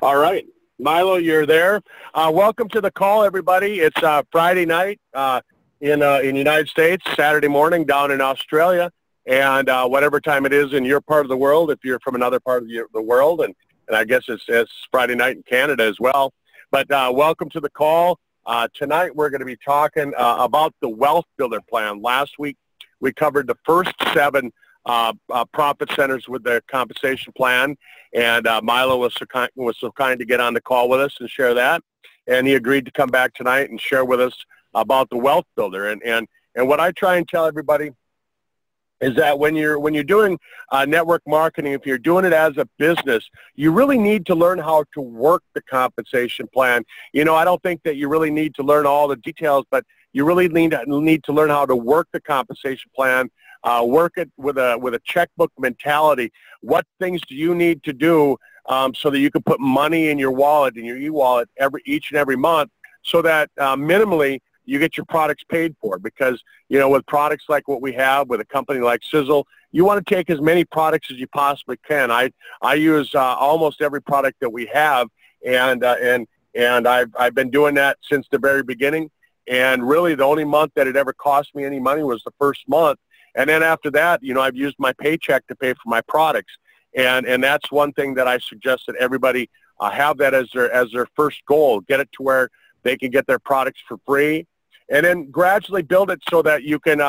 All right. Milo, you're there. Welcome to the call, everybody. It's Friday night in the United States, Saturday morning down in Australia, and whatever time it is in your part of the world, if you're from another part of the world, and I guess it's Friday night in Canada as well. But welcome to the call. Tonight we're going to be talking about the Wealth Builder Plan. Last week we covered the first 7 profit centers with the compensation plan, and Milo was so kind to get on the call with us and share that, and he agreed to come back tonight and share with us about the Wealth Builder. And what I try and tell everybody is that when you're doing network marketing, if you're doing it as a business, you really need to learn how to work the compensation plan. You know, I don't think that you really need to learn all the details, but you really need to learn how to work the compensation plan. Work it with a checkbook mentality. What things do you need to do so that you can put money in your wallet, in your e-wallet, each and every month, so that minimally you get your products paid for? Because, you know, with products like what we have with a company like SISEL, you want to take as many products as you possibly can. I use almost every product that we have, and I've been doing that since the very beginning. And really, the only month that it ever cost me any money was the first month. And then after that, you know, I've used my paycheck to pay for my products. And that's one thing that I suggest that everybody have that as their first goal. Get it to where they can get their products for free. And then gradually build it so that you can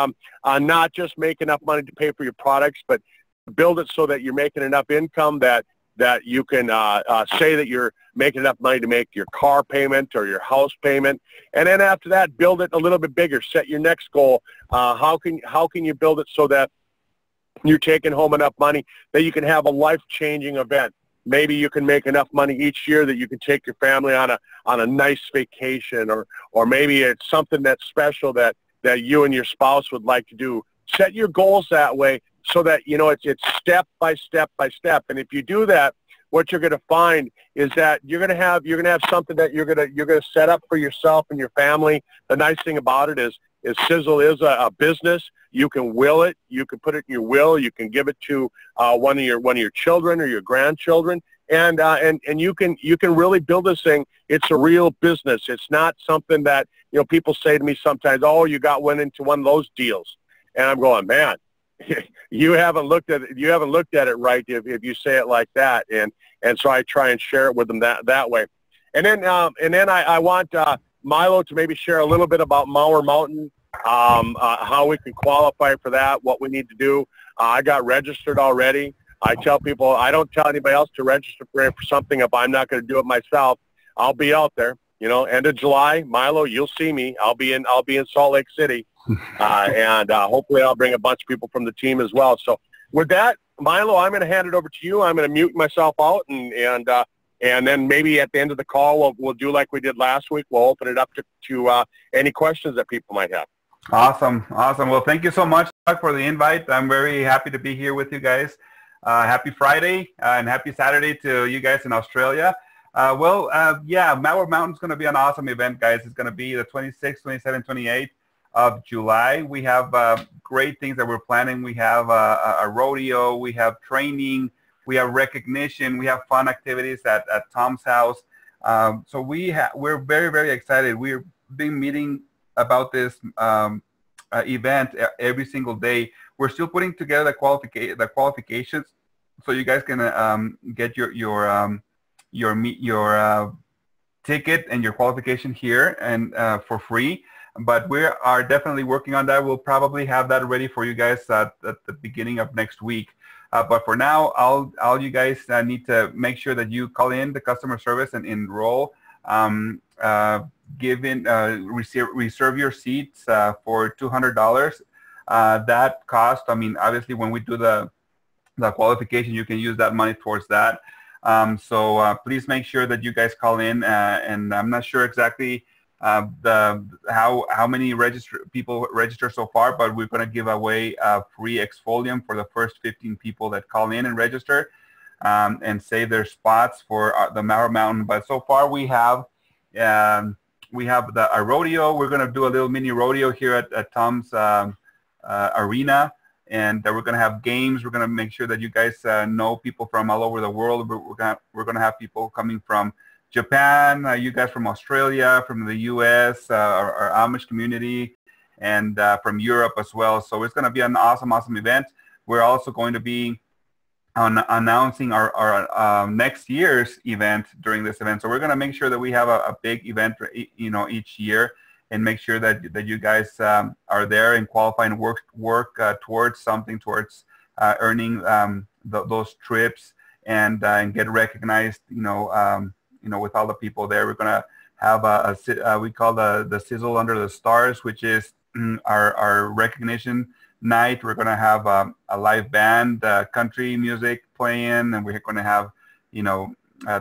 not just make enough money to pay for your products, but build it so that you're making enough income that you can say that you're making enough money to make your car payment or your house payment. And then after that, build it a little bit bigger. Set your next goal. How can you build it so that you're taking home enough money that you can have a life-changing event? Maybe you can make enough money each year that you can take your family on a nice vacation, or maybe it's something that's special that you and your spouse would like to do. Set your goals that way, so that, you know, it's step by step by step. And if you do that, what you're going to find is that you're going to have something that you're going to set up for yourself and your family. The nice thing about it is SISEL is a business. You can will it. You can put it in your will. You can give it to one of your children or your grandchildren, and you can really build this thing. It's a real business. It's not something that, you know, people say to me sometimes, oh, you went into one of those deals, and I'm going, man, you haven't looked at it right if you say it like that. And so I try and share it with them that way. And then I want Milo to maybe share a little bit about Mauer Mountain, how we can qualify for that, what we need to do. I got registered already. I tell people, I don't tell anybody else to register for something if I'm not going to do it myself. I'll be out there, you know, end of July. Milo, you'll see me. I'll be in Salt Lake City. And hopefully I'll bring a bunch of people from the team as well. So with that, Milo, I'm going to hand it over to you. I'm going to mute myself out, and then maybe at the end of the call, we'll do like we did last week. We'll open it up to any questions that people might have. Awesome. Well, thank you so much, Doug, for the invite. I'm very happy to be here with you guys. Happy Friday and happy Saturday to you guys in Australia. Yeah, Mauer Mountain is going to be an awesome event, guys. It's going to be the 26th, 27th, 28th. Of July. We have great things that we're planning. We have a rodeo, we have training, we have recognition, we have fun activities at Tom's house. So we're very, very excited. We've been meeting about this event every single day. We're still putting together the qualifications so you guys can get your ticket and your qualification here and for free. But we are definitely working on that. We'll probably have that ready for you guys at the beginning of next week. But for now, all you guys need to make sure that you call in the customer service and enroll. Reserve your seats for $200. That cost, I mean, obviously, when we do the qualification, you can use that money towards that. So please make sure that you guys call in. And I'm not sure exactly how many people register so far, but we're going to give away a free exfolium for the first 15 people that call in and register and save their spots for the Mauer Mountain. But so far we have a rodeo. We're going to do a little mini rodeo here at Tom's arena. and we're going to have games. We're going to make sure that you guys know people from all over the world. We're going to have people coming from Japan, you guys from Australia, from the U.S., our Amish community, and from Europe as well. So it's going to be an awesome, awesome event. We're also going to be announcing our next year's event during this event. So we're going to make sure that we have a big event, each year, and make sure that you guys are there and qualify and work towards something, towards earning those trips and get recognized, with all the people there. We're going to have we call the SISEL Under the Stars, which is our recognition night. We're going to have a live band, country music playing, and we're going to have,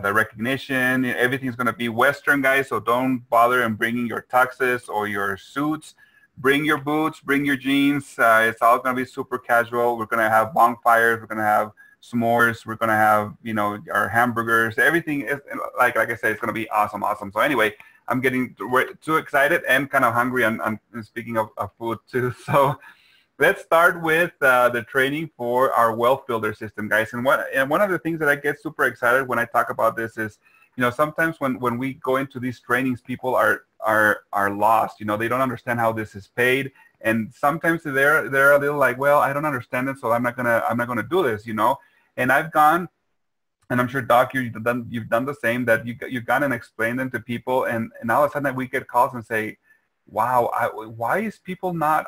the recognition. Everything's going to be Western, guys, so don't bother in bringing your tuxes or your suits. Bring your boots, bring your jeans. It's all going to be super casual. We're going to have bonfires. We're going to have s'mores. We're going to have, our hamburgers. Everything is, like I said, it's going to be awesome, awesome. So anyway, I'm getting too excited and kind of hungry. I'm speaking of food too. So let's start with the training for our wealth builder system, guys. And one of the things that I get super excited when I talk about this is, sometimes when we go into these trainings, people are lost. They don't understand how this is paid, and sometimes they're a little like, well, I don't understand it, so I'm not gonna do this, And I've gone, and I'm sure, Doc, you've done the same. That you've gone and explained them to people, and all of a sudden we get calls and say, wow, why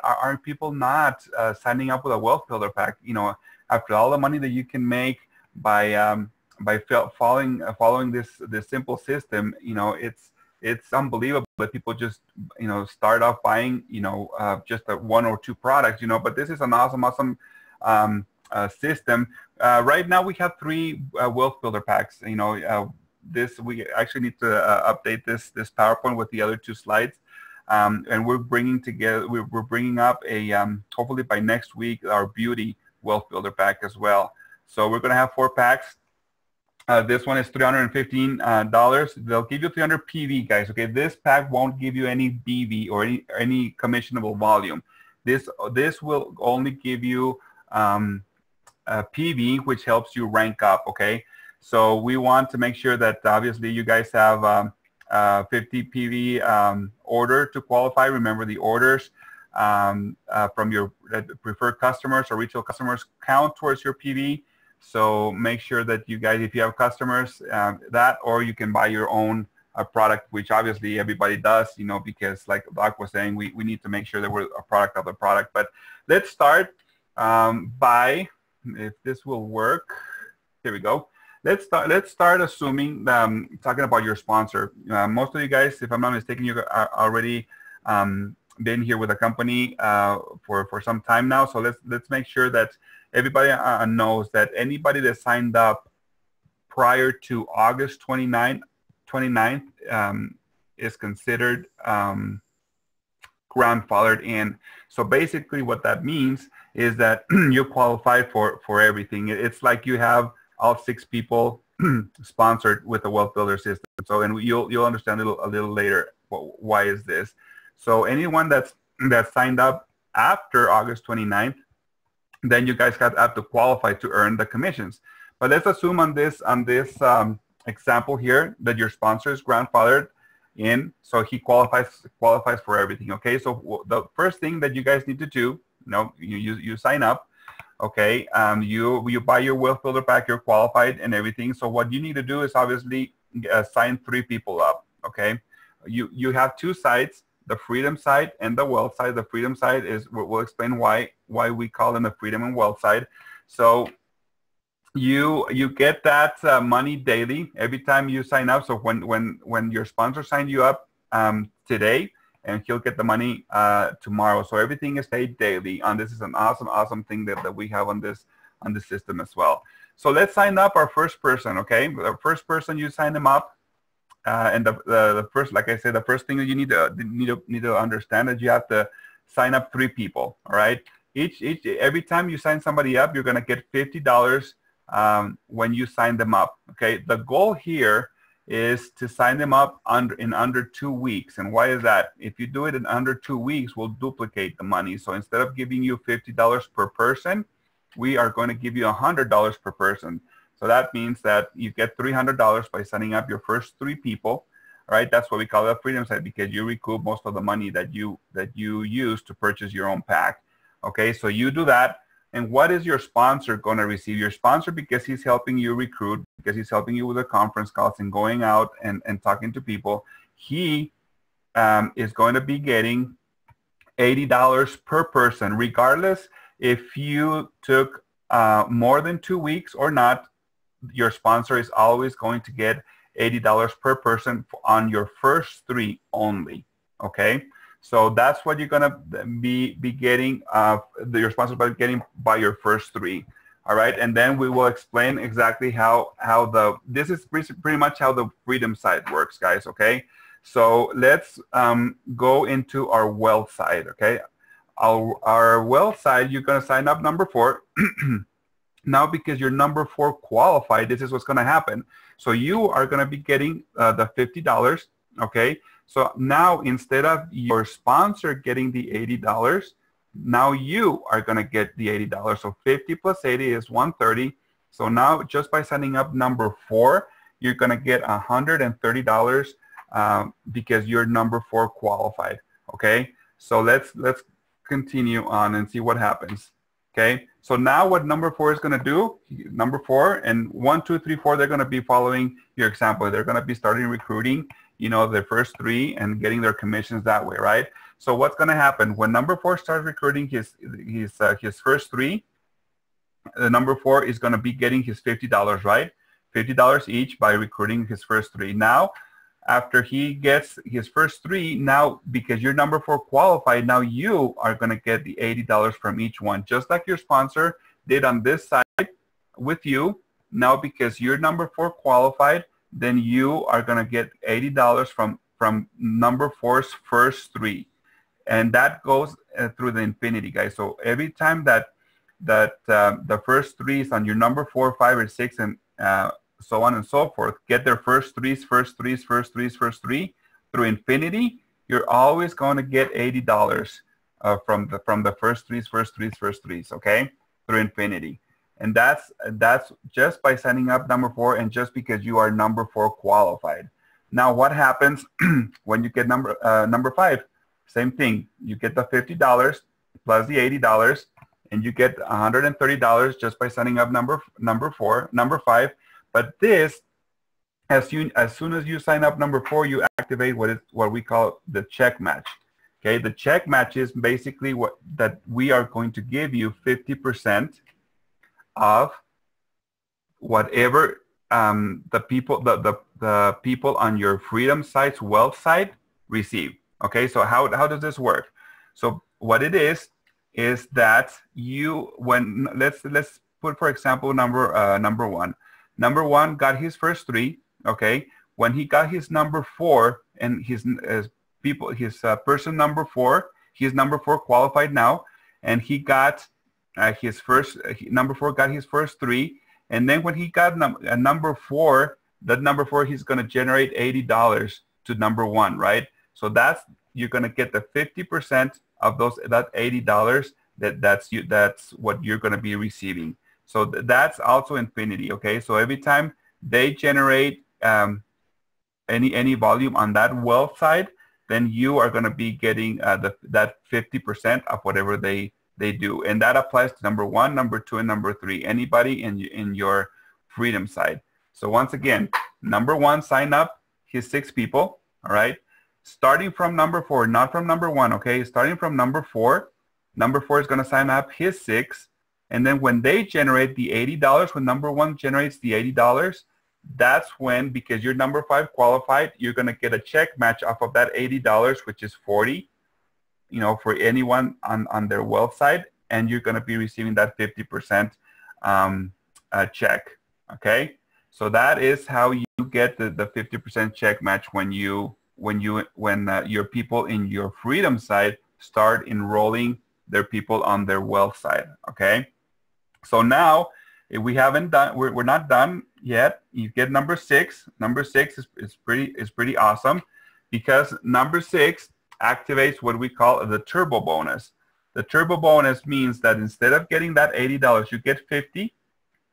aren't people not signing up with a wealth builder pack? After all the money that you can make by following this simple system, it's unbelievable that people just start off buying just one or two products, But this is an awesome system. Right now we have 3 wealth builder packs. We actually need to update this PowerPoint with the other 2 slides. And we're bringing up a hopefully by next week our beauty wealth builder pack as well. So we're going to have 4 packs. This one is $315. They'll give you 300 PV, guys. Okay, this pack won't give you any BV or any commissionable volume. This will only give you PV, which helps you rank up. Okay, so we want to make sure that obviously you guys have 50 PV order to qualify. Remember, the orders from your preferred customers or retail customers count towards your PV. So make sure that you guys, if you have customers, or you can buy your own product, which obviously everybody does, because like Doc was saying, we need to make sure that we're a product of the product. But let's start by, if this will work, here we go. Let's start assuming, talking about your sponsor. Most of you guys, if I'm not mistaken, you are already been here with the company for some time now. So let's make sure that everybody knows that anybody that signed up prior to August 29th is considered grandfathered in. So basically what that means is that you qualify for everything. It's like you have all 6 people sponsored with the wealth builder system. So, and you'll understand a little later why is this. So anyone that signed up after August 29th, then you guys have to qualify to earn the commissions. But let's assume on this example here that your sponsor is grandfathered in, so he qualifies for everything. Okay, so the first thing that you guys need to do, you sign up. Okay, you buy your wealth builder pack, you're qualified and everything. So what you need to do is obviously sign 3 people up. Okay, you have 2 sides, the freedom side and the wealth side. The freedom side is, we'll explain why we call them the freedom and wealth side. So you get that money daily every time you sign up. So when your sponsor signed you up today, and he'll get the money tomorrow. So everything is paid daily. And this is an awesome thing that we have on this system as well. So let's sign up our first person. Okay, the first person, you sign them up, and the first, like I said, the first thing that you need to understand is you have to sign up 3 people. All right, every time you sign somebody up, you're gonna get $50 when you sign them up. Okay, the goal here is to sign them up in under 2 weeks. And why is that? If you do it in under 2 weeks, we'll duplicate the money. So instead of giving you $50 per person, we are going to give you $100 per person. So that means that you get $300 by signing up your first 3 people. All right, that's what we call a freedom site, because you recoup most of the money that you use to purchase your own pack. Okay, so you do that. And what is your sponsor going to receive? Your sponsor, because he's helping you recruit, because he's helping you with the conference calls and going out and talking to people, he is going to be getting $80 per person, regardless if you took more than 2 weeks or not. Your sponsor is always going to get $80 per person on your first 3 only. Okay. So that's what you're going to be getting, your sponsor by getting by your first 3. All right. And then we will explain exactly how this is pretty much how the freedom side works, guys. Okay. So let's go into our wealth side. Okay. Our wealth side, you're going to sign up number 4. Now, because you're number 4 qualified, this is what's going to happen. So you are going to be getting the $50. Okay. So now, instead of your sponsor getting the $80, now you are going to get the $80. So 50 plus 80 is 130. So now, just by signing up number 4, you're going to get $130 because you're number 4 qualified. Okay. So let's continue on and see what happens. Okay. So now what number 4 is going to do, number 4 and 1, 2, 3, 4, they're going to be following your example. They're going to be starting recruiting, you know, their first 3 and getting their commissions that way, right? So what's going to happen when number 4 starts recruiting his first 3, the number 4 is going to be getting his $50, right? $50 each by recruiting his first 3. Now, after he gets his first 3, now because you're number 4 qualified, now you are going to get the $80 from each one, just like your sponsor did on this side with you. Now, because you're number 4 qualified, then you are going to get $80 from number 4's first 3. And that goes through the infinity, guys. So every time that the first 3 is on your number 4, 5, or 6, and so on and so forth, get their first 3s, first 3s, first 3s, first 3 through infinity, you're always going to get $80 from the first 3s, first 3s, first 3s, okay, through infinity. And that's just by signing up number 4 and just because you are number 4 qualified. Now, what happens when you get number 5? Same thing. You get the $50 plus the $80, and you get $130 just by signing up number 5. But this, as soon as you sign up number 4, you activate what we call the check match. Okay, the check match is basically that we are going to give you 50% of whatever the people on your freedom site's wealth site receive. Okay, so how does this work? So what it is that let's put, for example, number 1. Number 1 got his first 3. Okay, when he got his number 4 and his person number 4, he's number 4 qualified now, and he got number 4 got his first 3, and then when he got number 4, that number 4, he's going to generate $80 to number 1, right? So you're going to get the 50% of that $80. That's what you're going to be receiving. So that's also infinity. Okay, so every time they generate any volume on that wealth side, then you are going to be getting that 50% of whatever they do, and that applies to number 1, number 2, and number 3. Anybody in your freedom side. So once again, number 1, sign up his 6 people. All right, starting from number 4, not from number 1. Okay, starting from number 4. Number 4 is going to sign up his 6. And then when they generate the $80, when number 1 generates the $80, that's when, because you're number 5 qualified, you're going to get a check match off of that $80, which is 40, you know, for anyone on their wealth side, and you're going to be receiving that 50% check. Okay, so that is how you get the 50% check match when your people in your freedom side start enrolling their people on their wealth side. Okay. So now We haven't done. We're not done yet. You get number 6. Number 6 is pretty awesome, because number 6 activates what we call the turbo bonus. The turbo bonus means that instead of getting that $80, you get 50.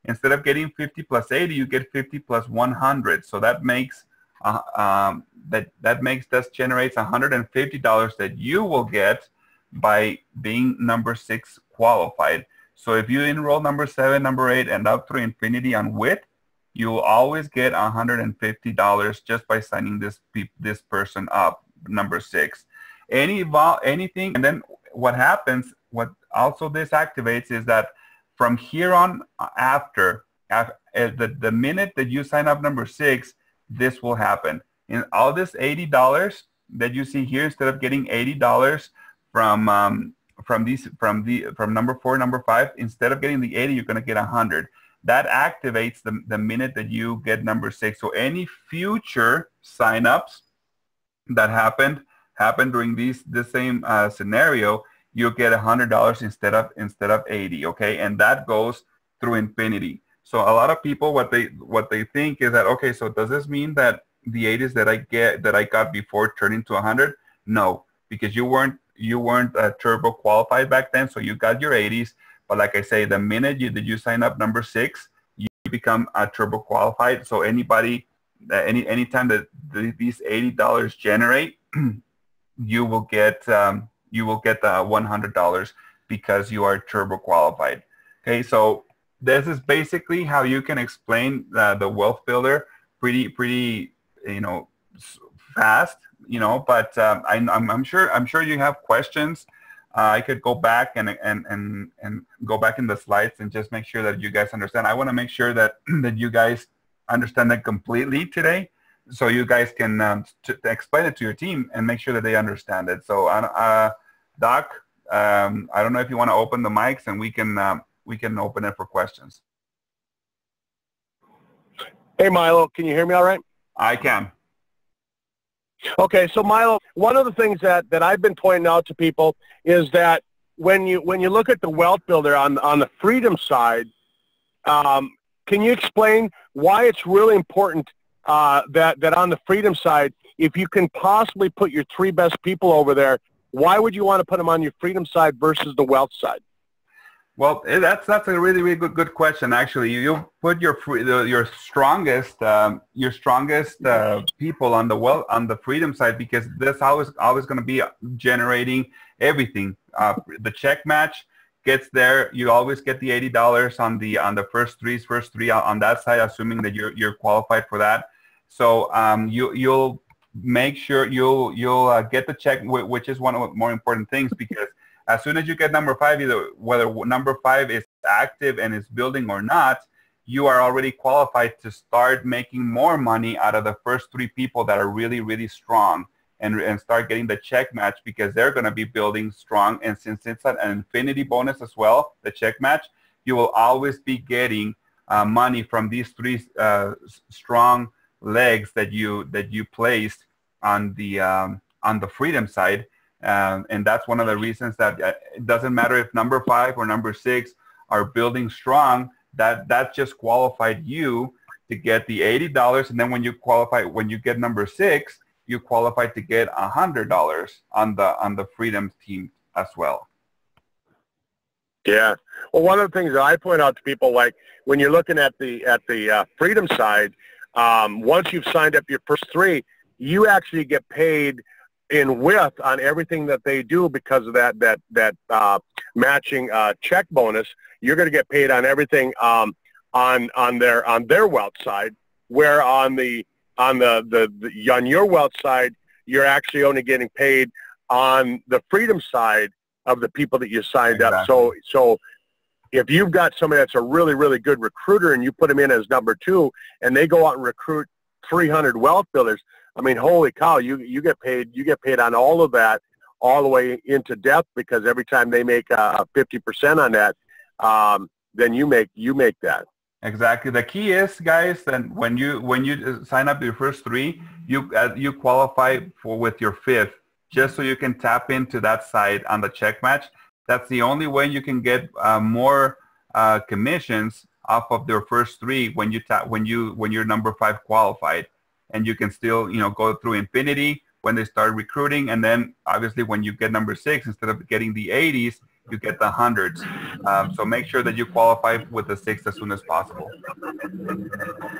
Instead of getting 50 plus 80, you get 50 plus 100. So that makes that generates $150 that you will get by being number 6 qualified. So if you enroll number 7, number 8, and up through infinity on WIT, you will always get $150 just by signing this person up, number 6. Anything, and then what happens, what also this activates is that from here on after the minute that you sign up number 6, this will happen. And all this $80 that you see here, instead of getting $80 from number 4, number 5, instead of getting the 80, you're going to get 100. That activates the minute that you get number 6. So any future signups that happened during this same scenario, you'll get $100 instead of 80. Okay, and that goes through infinity. So a lot of people, what they think is that, okay, so does this mean that the 80s that I got before turn into 100? No, because you weren't turbo qualified back then, so you got your 80s. But like I say, the minute you sign up number 6, you become a turbo qualified. So anybody, anytime that these $80 generate, you will get the $100 because you are turbo qualified. Okay, so this is basically how you can explain the wealth builder pretty fast, but I'm sure you have questions. I could go back and go back in the slides and just make sure that you guys understand. I want to make sure that you guys understand it completely today, so you guys can explain it to your team and make sure that they understand it. So Doc, I don't know if you want to open the mics, and we can open it for questions. Hey Milo, can you hear me all right? I can. Okay, so Milo, one of the things that I've been pointing out to people is that when you look at the wealth builder on the freedom side, can you explain why it's really important that on the freedom side, if you can possibly put your 3 best people over there, why would you want to put them on your freedom side versus the wealth side? Well, that's a really good question. Actually, you put your strongest people on the freedom side, because that's always going to be generating everything. The check match gets there. You always get the $80 on the first three on that side, assuming that you're qualified for that. So you'll make sure you'll get the check, which is one of the more important things, because as soon as you get number 5, either whether number 5 is active and is building or not, you are already qualified to start making more money out of the first 3 people that are really, really strong, and start getting the check match, because they're going to be building strong. And since it's an infinity bonus as well, the check match, you will always be getting money from these 3 strong legs that you placed on the freedom side. And that's one of the reasons that it doesn't matter if number 5 or number 6 are building strong. That just qualified you to get the $80, and then when you get number 6, you qualify to get $100 on the freedom team as well. Yeah. Well, one of the things that I point out to people, like when you're looking at the freedom side, once you've signed up your first 3, you actually get paid in width on everything that they do because of that matching check bonus. You're going to get paid on everything on their wealth side, where on your wealth side, you're actually only getting paid on the freedom side of the people that you signed up. So if you've got somebody that's a really, really good recruiter and you put them in as number 2 and they go out and recruit 300 wealth builders, I mean, holy cow, you get paid on all of that all the way into depth, because every time they make 50% on that, then you make that. Exactly. The key is, guys, that when you sign up your first 3, you qualify with your 5th, just so you can tap into that side on the check match. That's the only way you can get more commissions off of their first three when you're number 5 qualified, and you can still go through infinity when they start recruiting, and then obviously when you get number 6, instead of getting the 80s, you get the 100s. So make sure that you qualify with the 6 as soon as possible.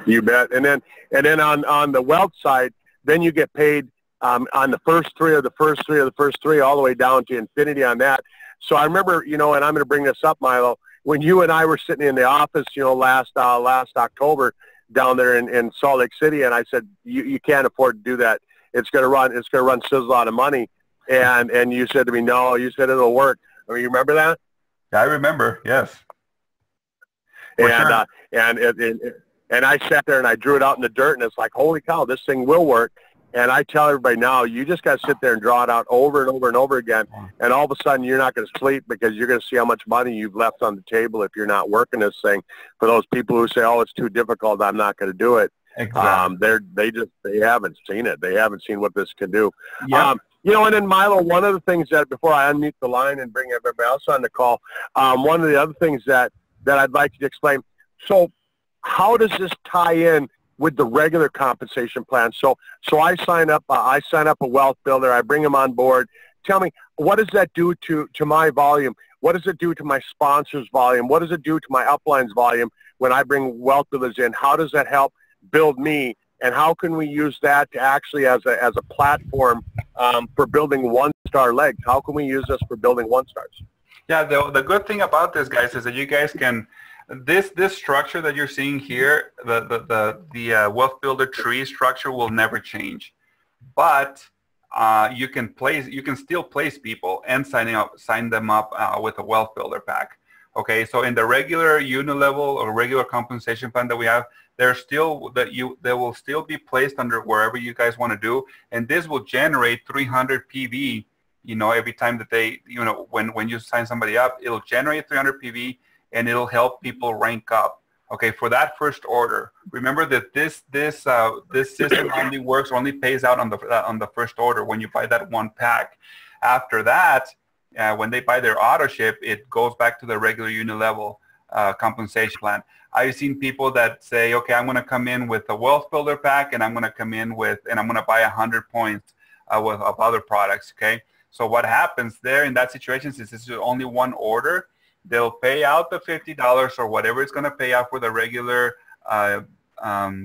You bet. And then on the wealth side, then you get paid on the first 3 or the first 3 or the first 3 all the way down to infinity on that. So I remember, and I'm going to bring this up, Milo, when you and I were sitting in the office, last October down there in Salt Lake City, and I said, you can't afford to do that. It's going to run SISEL out of money. And you said to me, no, you said it'll work. I mean, you remember that? I remember, yes. And I sat there and I drew it out in the dirt, and it's like, holy cow, this thing will work. And I tell everybody now, you just got to sit there and draw it out over and over and over again. And all of a sudden, you're not going to sleep because you're going to see how much money you've left on the table if you're not working this thing. For those people who say, oh, it's too difficult, I'm not going to do it. Exactly. They haven't seen it. They haven't seen what this can do. Yep. And then Milo, one of the things that, before I unmute the line and bring everybody else on the call, one of the other things that I'd like you to explain. So how does this tie in with the regular compensation plan? So I sign up a wealth builder. I bring them on board. Tell me, what does that do to my volume? What does it do to my sponsors' volume? What does it do to my upline's volume when I bring wealth builders in? How does that help build me? And how can we use that to actually as a platform for building one-star legs? How can we use this for building one-stars? Yeah, the good thing about this, guys, is that you guys can, this structure that you're seeing here, the wealth builder tree structure will never change, but you can still place people and sign them up with a wealth builder pack. Okay, so in the regular unilevel or regular compensation plan that we have, they will still be placed under wherever you guys want to do, and this will generate 300 PV. Every time that they, when you sign somebody up, it'll generate 300 PV, and it'll help people rank up. Okay, for that first order. Remember that this system only pays out on the first order when you buy that one pack. After that, when they buy their auto ship, it goes back to the regular unilevel compensation plan. I've seen people that say, okay, I'm going to come in with a wealth builder pack, and I'm going to come in and I'm going to buy 100 points of other products. Okay, so what happens there in that situation, since this is only one order, they'll pay out the $50 or whatever it's going to pay out for the regular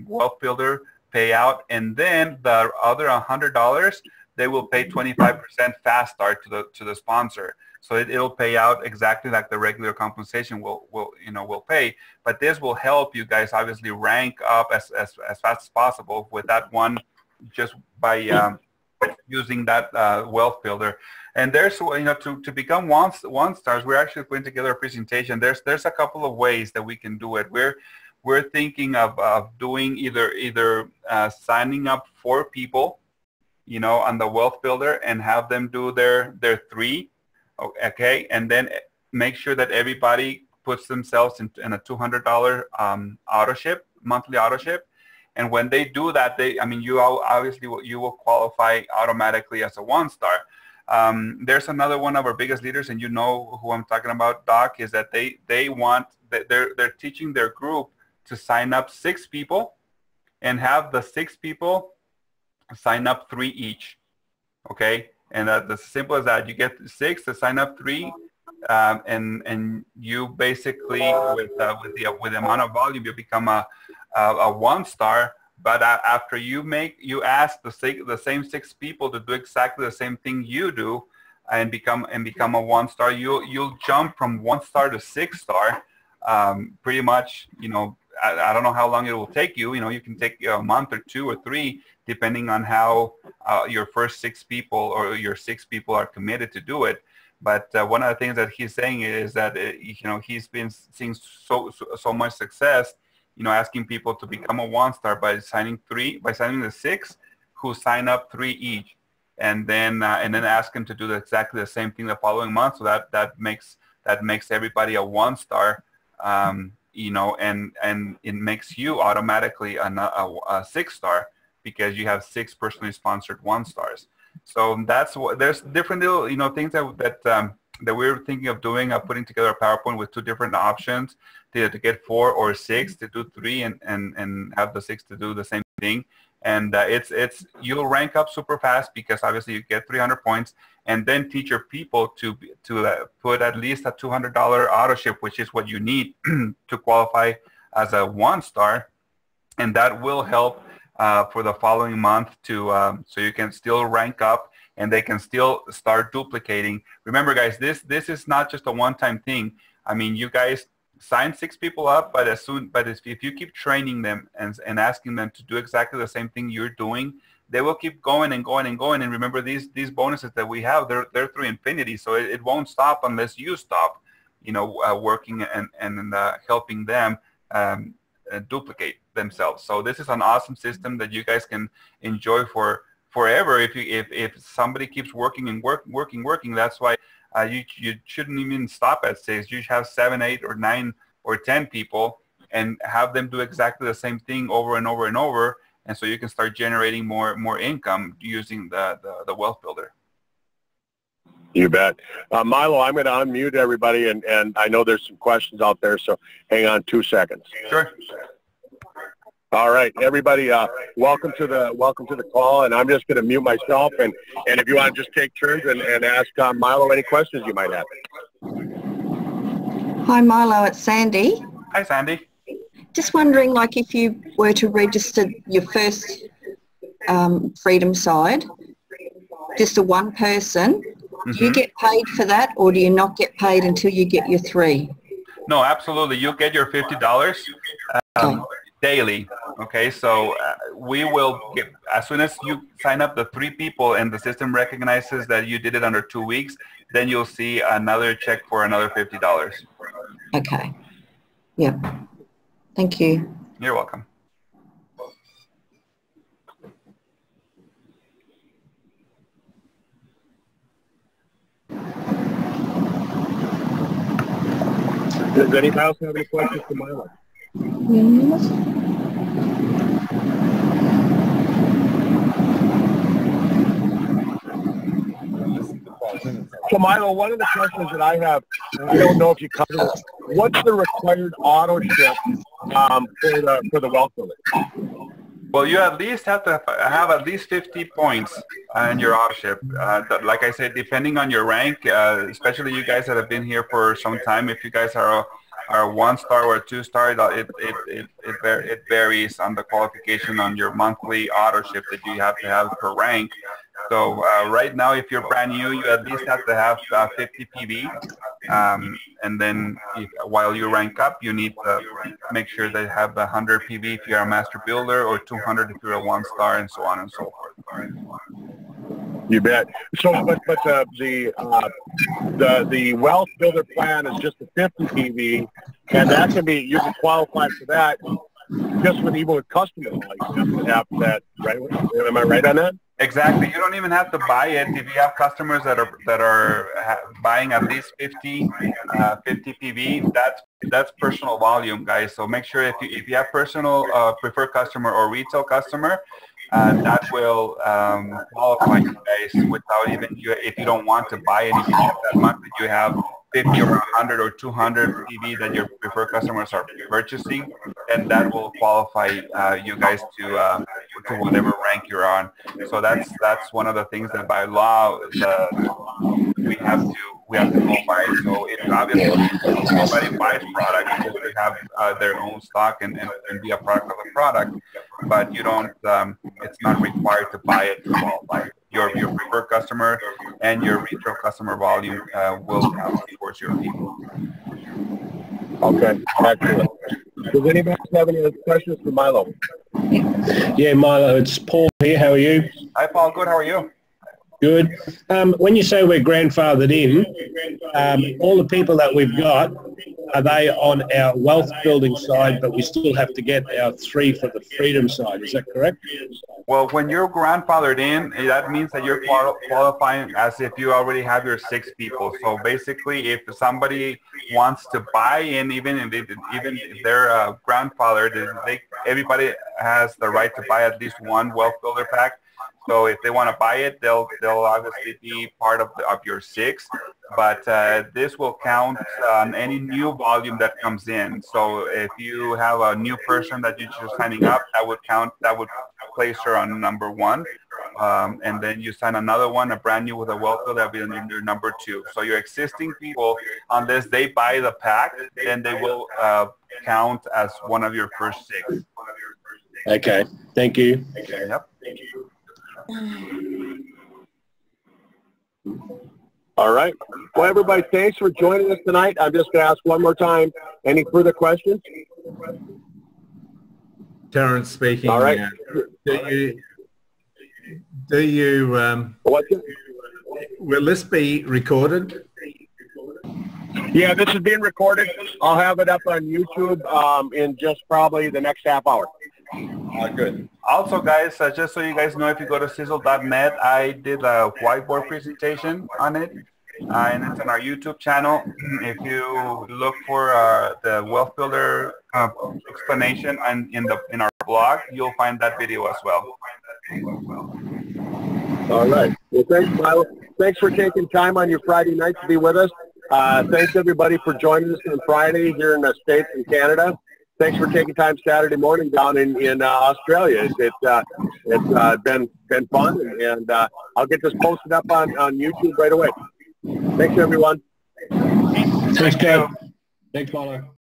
wealth builder payout, and then the other $100 they will pay 25% fast start to the sponsor. So it'll pay out exactly like the regular compensation will pay. But this will help you guys obviously rank up as fast as possible with that one, just by using that wealth builder. And there's to become one stars, we're actually putting together a presentation. There's a couple of ways that we can do it. We're thinking of doing either signing up 4 people, on the wealth builder, and have them do their 3. Okay, and then make sure that everybody puts themselves in a $200 auto ship, monthly auto ship. And when they do that, you will qualify automatically as a 1-star. There's another one of our biggest leaders, and you know who I'm talking about, Doc, is that they're teaching their group to sign up 6 people and have the 6 people sign up 3 each. Okay. And that's as simple as that. You get 6 to sign up 3, and you basically with the amount of volume you become a 1-star. But after you ask the same 6 people to do exactly the same thing you do, and become a 1-star, you'll jump from 1-star to 6-star. Pretty much, I don't know how long it will take you. You can take a month or 2 or 3, depending on how your first 6 people or your 6 people are committed to do it. But one of the things that he's saying is that he's been seeing so much success, asking people to become a 1-star by signing the 6 who sign up 3 each, and then ask them to do exactly the same thing the following month. So that makes everybody a 1-star. And it makes you automatically a 6-star because you have 6 personally sponsored 1-stars. So that's what, there's different little things that that we're thinking of doing, putting together a PowerPoint with 2 different options to get 4 or 6, to do 3 and have the 6 to do the same thing. And you'll rank up super fast because obviously you get 300 points, and then teach your people to put at least a $200 auto ship, which is what you need to qualify as a 1-star, and that will help for the following month to so you can still rank up and they can still start duplicating. Remember, guys, this is not just a one-time thing. I mean, you guys sign 6 people up, but if you keep training them and asking them to do exactly the same thing you're doing, they will keep going and going and going. And remember, these bonuses that we have, they're through infinity, so it won't stop unless you stop, working and helping them duplicate themselves. So this is an awesome system that you guys can enjoy for forever if somebody keeps working and working. That's why you shouldn't even stop at 6. You should have 7, 8, or 9 or 10 people and have them do exactly the same thing over and over and over, and so you can start generating more income using the wealth builder. You bet. Milo, I'm going to unmute everybody, and I know there's some questions out there, so hang on 2 seconds. Sure. All right, everybody, welcome to the call, and I'm just going to mute myself, and if you want to just take turns and ask Milo any questions you might have. Hi, Milo, it's Sandy. Hi, Sandy. Just wondering, like, if you were to register your first Freedom side, just a 1 person, do you get paid for that, or do you not get paid until you get your 3? No, absolutely. You'll get your $50 daily. Okay, so we will get, as soon as you sign up the 3 people and the system recognizes that you did it under 2 weeks, then you'll see another check for another $50. Okay. Yep. Thank you. You're welcome. Does anybody else have any questions for Milo? So, Milo, one of the questions that I have, I don't know if you covered it, what's the required auto ship for the wealth builder? Well, you at least have to have at least 50 points in your auto ship. Like I said, depending on your rank, especially you guys that have been here for some time, if you guys are a 1-star or a 2-star, it varies on the qualification on your monthly auto ship that you have to have per rank. So right now, if you're brand new, you at least have to have 50 PV. And then while you rank up, you need to make sure they have 100 PV if you're a master builder, or 200 if you're a 1-star, and so on and so forth. You bet. So, but the wealth builder plan is just a 50 PV, and that can be, you can qualify for that just even with customer volume. You have to have that, right? Am I right on that? Exactly. You don't even have to buy it. If you have customers that are buying at least 50 PV, that's personal volume, guys. So make sure if you have personal preferred customer or retail customer, that will qualify you guys without even if you don't want to buy anything at that month that you have 50 or 100 or 200 PV that your preferred customers are purchasing, and that will qualify you guys to whatever rank you're on. So that's one of the things that by law we have to go by. So it's obviously somebody buys product because they have their own stock and be a product of a product, but you don't. It's not required to buy it to qualify. Your preferred customer and your retail customer volume will count towards your people. Okay, excellent. Does anybody have any other questions for Milo? Yeah, Milo, it's Paul here. How are you? Hi, Paul. Good. How are you? Good. When you say we're grandfathered in, all the people that we've got, are they on our wealth building side, but we still have to get our 3 for the freedom side? Is that correct? Well, when you're grandfathered in, that means that you're qualifying as if you already have your 6 people. So basically, if somebody wants to buy in, even if they're grandfathered, everybody has the right to buy at least 1 wealth builder pack. So if they want to buy it, they'll obviously be part of your 6. but this will count on any new volume that comes in. So if you have a new person that you're just signing up, that would count, that would place her on number 1. And then you sign another one, a brand new with a well fill, that'll be your number 2. So your existing people, unless they buy the pack, then they will count as one of your first 6. Okay, thank you. Yep. All right. Well, everybody, thanks for joining us tonight. I'm just going to ask one more time, any further questions? Terrence speaking. All right. Will this be recorded? Yeah, this is being recorded. I'll have it up on YouTube in just probably the next half hour. Good. Also, guys, just so you guys know, if you go to SISEL.net, I did a whiteboard presentation on it, and it's on our YouTube channel. If you look for the Wealth Builder explanation in our blog, you'll find that video as well. All right. Well, thanks, Milo. Thanks for taking time on your Friday night to be with us. Thanks, everybody, for joining us on Friday here in the States and Canada. Thanks for taking time Saturday morning down in Australia. It's been fun, and I'll get this posted up on YouTube right away. Thanks, everyone. Thanks, Ken. Thanks, Milo.